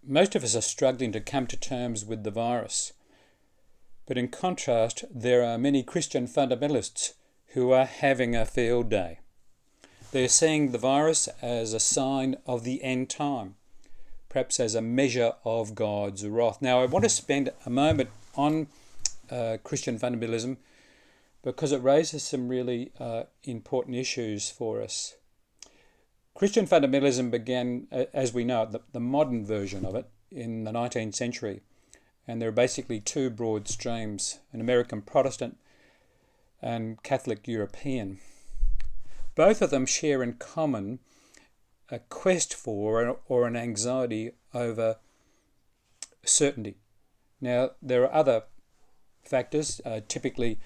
most of us are struggling to come to terms with the virus. But in contrast, there are many Christian fundamentalists who are having a field day. They're seeing the virus as a sign of the end time, perhaps as a measure of God's wrath. Now, I want to spend a moment on Christian fundamentalism because it raises some really important issues for us. Christian fundamentalism began, as we know, the modern version of it in the 19th century. And there are basically two broad streams, an American Protestant and Catholic European. Both of them share in common a quest for or an anxiety over certainty. Now, there are other factors. Typically,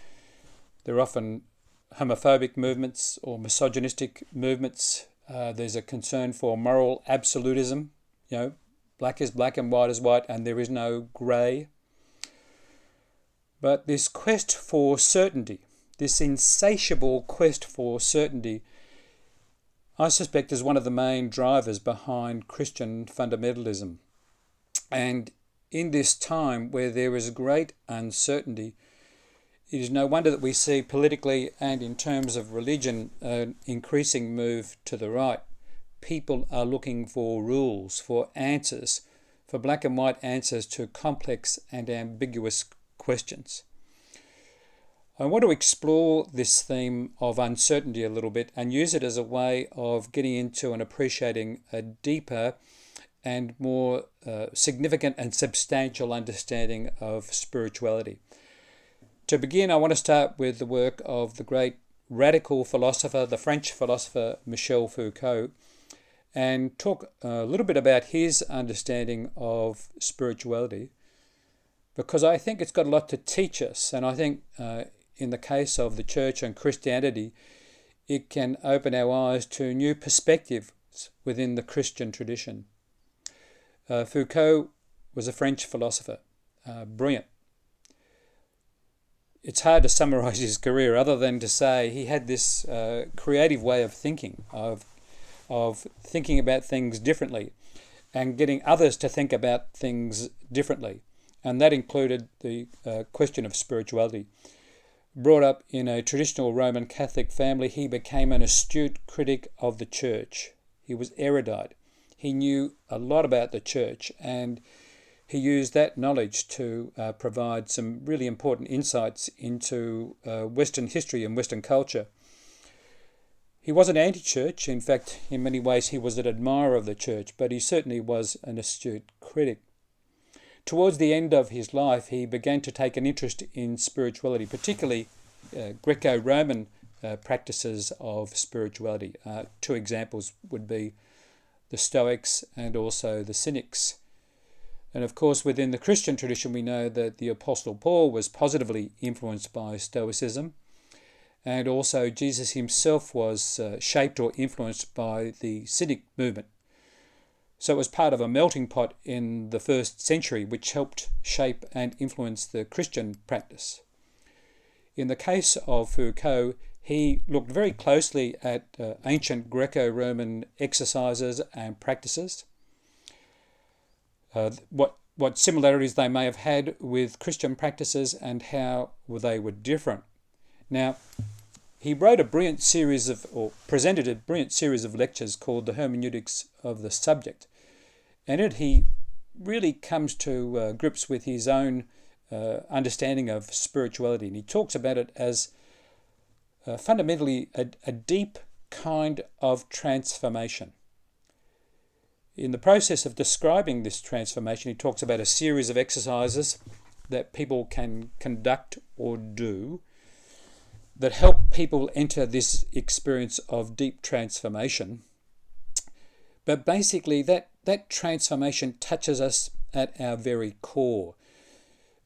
there are often homophobic movements or misogynistic movements. There's a concern for moral absolutism. Black is black and white is white, and there is no grey. But this quest for certainty, this insatiable quest for certainty, I suspect is one of the main drivers behind Christian fundamentalism. And in this time where there is great uncertainty, it is no wonder that we see politically and in terms of religion an increasing move to the right. People are looking for rules, for answers, for black and white answers to complex and ambiguous questions. I want to explore this theme of uncertainty a little bit and use it as a way of getting into and appreciating a deeper and more significant and substantial understanding of spirituality. To begin, I want to start with the work of the great radical philosopher, the French philosopher Michel Foucault, and talk a little bit about his understanding of spirituality, because I think it's got a lot to teach us. And I think in the case of the church and Christianity, it can open our eyes to new perspectives within the Christian tradition. Foucault was a French philosopher, brilliant. It's hard to summarize his career other than to say he had this creative way of thinking, of thinking about things differently and getting others to think about things differently. And that included the question of spirituality. Brought up in a traditional Roman Catholic family, he became an astute critic of the church. He was erudite. He knew a lot about the church, and he used that knowledge to provide some really important insights into Western history and Western culture. He wasn't anti-church. In fact, in many ways, he was an admirer of the church, but he certainly was an astute critic. Towards the end of his life, he began to take an interest in spirituality, particularly Greco-Roman practices of spirituality. Two examples would be the Stoics and also the Cynics. And of course, within the Christian tradition, we know that the Apostle Paul was positively influenced by Stoicism. And also Jesus himself was shaped or influenced by the Cynic movement. So it was part of a melting pot in the first century which helped shape and influence the Christian practice. In the case of Foucault, he looked very closely at ancient Greco-Roman exercises and practices, what similarities they may have had with Christian practices and how they were different. Now, he wrote presented a brilliant series of lectures called The Hermeneutics of the Subject. And in it, he really comes to grips with his own understanding of spirituality. And he talks about it as fundamentally a deep kind of transformation. In the process of describing this transformation, he talks about a series of exercises that people can conduct or do that help people enter this experience of deep transformation. But basically that transformation touches us at our very core.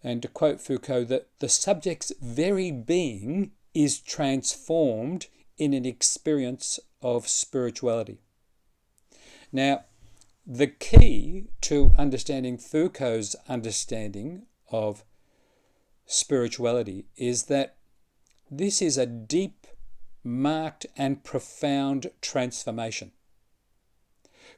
And to quote Foucault, that the subject's very being is transformed in an experience of spirituality. Now, the key to understanding Foucault's understanding of spirituality is that this is a deep, marked and profound transformation.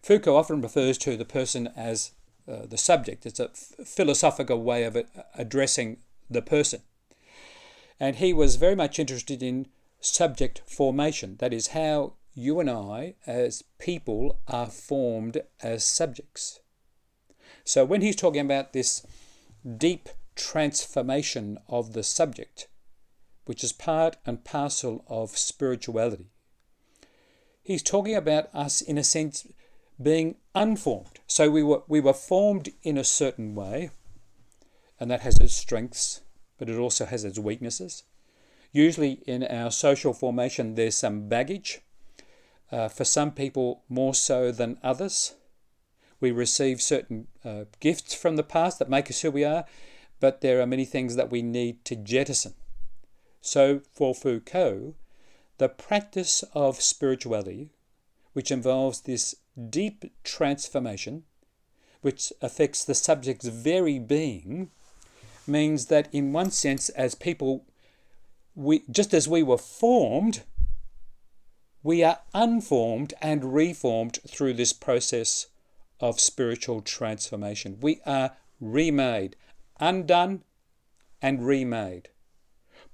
Foucault often refers to the person as the subject. It's a philosophical way of addressing the person. And he was very much interested in subject formation. That is how you and I as people are formed as subjects. So when he's talking about this deep transformation of the subject, which is part and parcel of spirituality, he's talking about us, in a sense, being unformed. So we were formed in a certain way, and that has its strengths, but it also has its weaknesses. Usually in our social formation, there's some baggage. For some people, more so than others. We receive certain gifts from the past that make us who we are, but there are many things that we need to jettison. So for Foucault, the practice of spirituality, which involves this deep transformation, which affects the subject's very being, means that in one sense, as people, just as we were formed, we are unformed and reformed through this process of spiritual transformation. We are remade, undone and remade,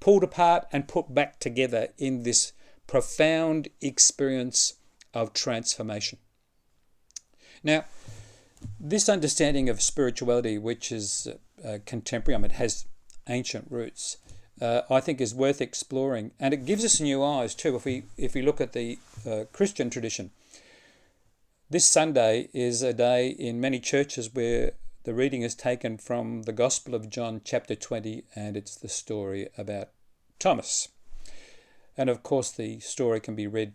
pulled apart and put back together in this profound experience of transformation. Now, this understanding of spirituality, which is contemporary, it has ancient roots, I think is worth exploring, and it gives us new eyes too. If we look at the Christian tradition, this Sunday is a day in many churches where the reading is taken from the Gospel of John, chapter 20, and it's the story about Thomas. And of course, the story can be read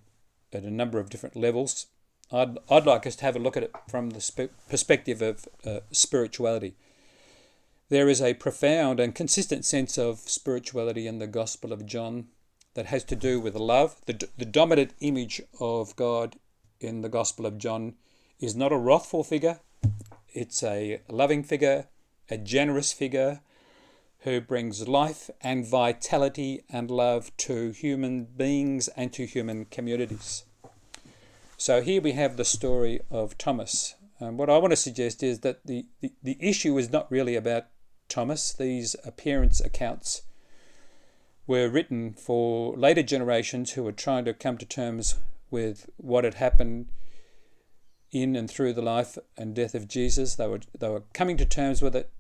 at a number of different levels. I'd like us to have a look at it from the perspective of spirituality. There is a profound and consistent sense of spirituality in the Gospel of John that has to do with love. The dominant image of God in the Gospel of John is not a wrathful figure. It's a loving figure, a generous figure who brings life and vitality and love to human beings and to human communities. So here we have the story of Thomas. What I want to suggest is that the issue is not really about Thomas. These appearance accounts were written for later generations who were trying to come to terms with what had happened in and through the life and death of Jesus. They were coming to terms with it.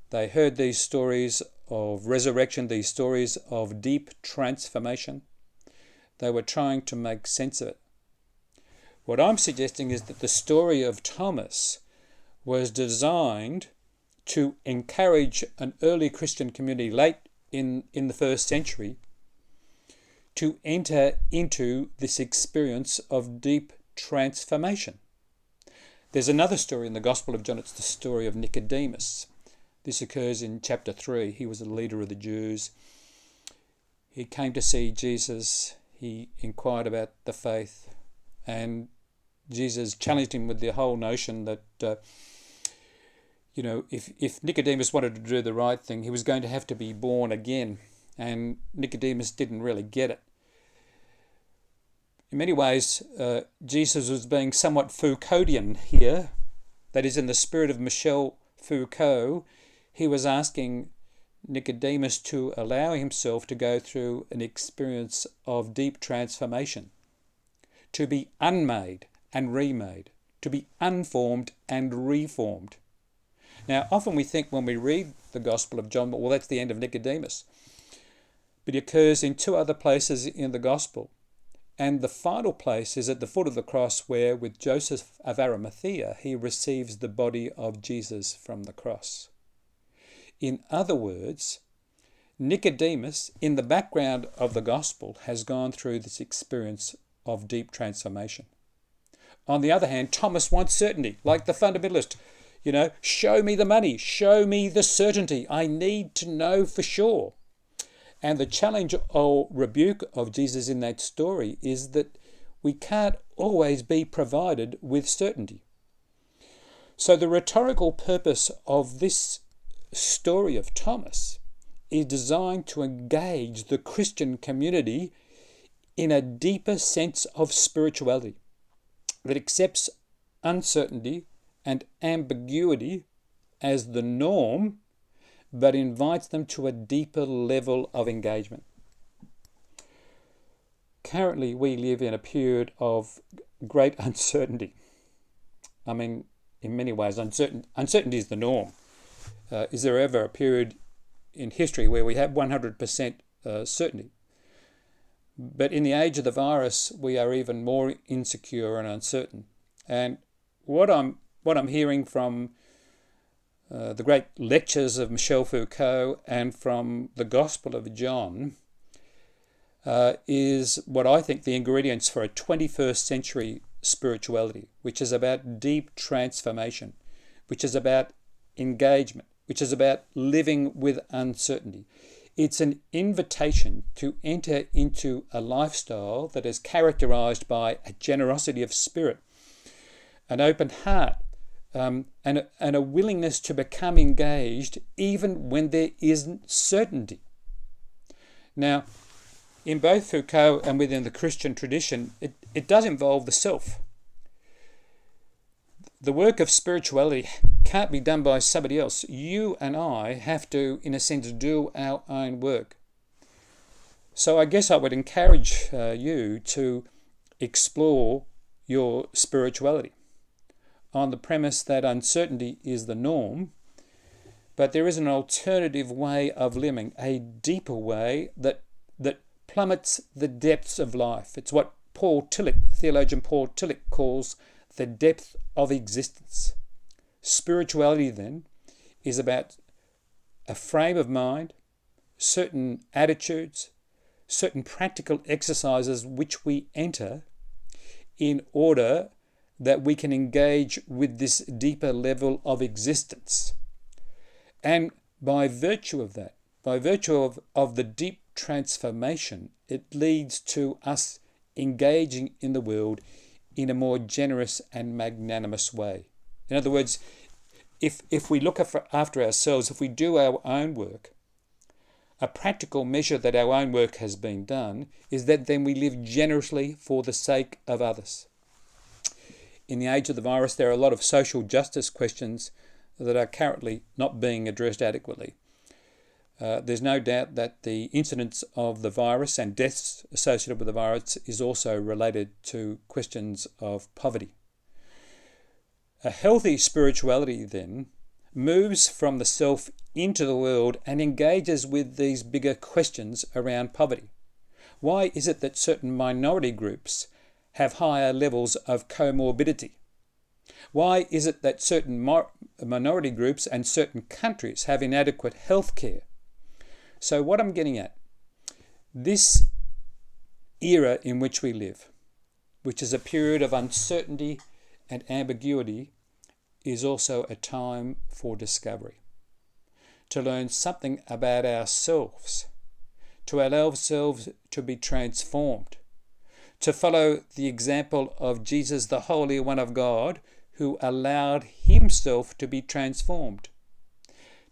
They heard these stories of resurrection, these stories of deep transformation. They were trying to make sense of it. What I'm suggesting is that the story of Thomas was designed to encourage an early Christian community late in the first century to enter into this experience of deep transformation. There's another story in the Gospel of John. It's the story of Nicodemus. This occurs in chapter 3. He was a leader of the Jews. He came to see Jesus. He inquired about the faith, and Jesus challenged him with the whole notion that if Nicodemus wanted to do the right thing, he was going to have to be born again. And Nicodemus didn't really get it. In many ways, Jesus was being somewhat Foucauldian here. That is, in the spirit of Michel Foucault, he was asking Nicodemus to allow himself to go through an experience of deep transformation, to be unmade and remade, to be unformed and reformed. Now, often we think when we read the Gospel of John, well, that's the end of Nicodemus. But it occurs in two other places in the Gospel. And the final place is at the foot of the cross where, with Joseph of Arimathea, he receives the body of Jesus from the cross. In other words, Nicodemus, in the background of the Gospel, has gone through this experience of deep transformation. On the other hand, Thomas wants certainty, like the fundamentalist. Show me the money, show me the certainty. I need to know for sure. And the challenge or rebuke of Jesus in that story is that we can't always be provided with certainty. So the rhetorical purpose of this story of Thomas is designed to engage the Christian community in a deeper sense of spirituality that accepts uncertainty and ambiguity as the norm, but invites them to a deeper level of engagement. Currently, we live in a period of great uncertainty. I mean, in many ways, uncertainty is the norm. Is there ever a period in history where we have 100% certainty? But in the age of the virus, we are even more insecure and uncertain. And what I'm hearing from the great lectures of Michel Foucault and from the Gospel of John is what I think the ingredients for a 21st century spirituality, which is about deep transformation, which is about engagement, which is about living with uncertainty. It's an invitation to enter into a lifestyle that is characterized by a generosity of spirit, an open heart, and a willingness to become engaged even when there isn't certainty. Now, in both Foucault and within the Christian tradition, it does involve the self. The work of spirituality can't be done by somebody else. You and I have to, in a sense, do our own work. So I guess I would encourage you to explore your spirituality on the premise that uncertainty is the norm, but there is an alternative way of living, a deeper way that plummets the depths of life. It's what theologian Paul Tillich calls the depth of existence. Spirituality, then, is about a frame of mind, certain attitudes, certain practical exercises which we enter in order that we can engage with this deeper level of existence. And by virtue of that, by virtue of the deep transformation, it leads to us engaging in the world in a more generous and magnanimous way. In other words, if we look after ourselves, if we do our own work, a practical measure that our own work has been done is that then we live generously for the sake of others. In the age of the virus, there are a lot of social justice questions that are currently not being addressed adequately. There's no doubt that the incidence of the virus and deaths associated with the virus is also related to questions of poverty. A healthy spirituality, then, moves from the self into the world and engages with these bigger questions around poverty. Why is it that certain minority groups have higher levels of comorbidity? Why is it that certain minority groups and certain countries have inadequate health care? So what I'm getting at, this era in which we live, which is a period of uncertainty and ambiguity, is also a time for discovery, to learn something about ourselves, to allow ourselves to be transformed, to follow the example of Jesus, the Holy One of God, who allowed himself to be transformed,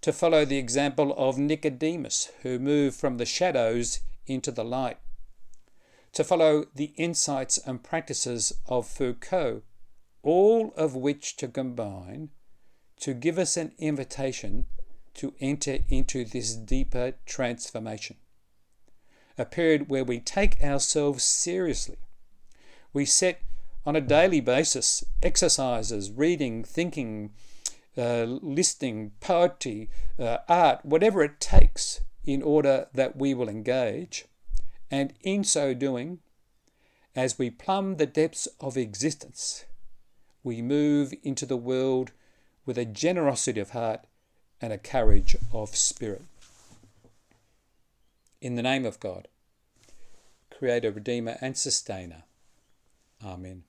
to follow the example of Nicodemus, who moved from the shadows into the light, to follow the insights and practices of Foucault, all of which to combine to give us an invitation to enter into this deeper transformation. A period where we take ourselves seriously. We set on a daily basis exercises, reading, thinking, listening, poetry, art, whatever it takes in order that we will engage. And in so doing, as we plumb the depths of existence, we move into the world with a generosity of heart and a courage of spirit. In the name of God, Creator, Redeemer and Sustainer. Amen.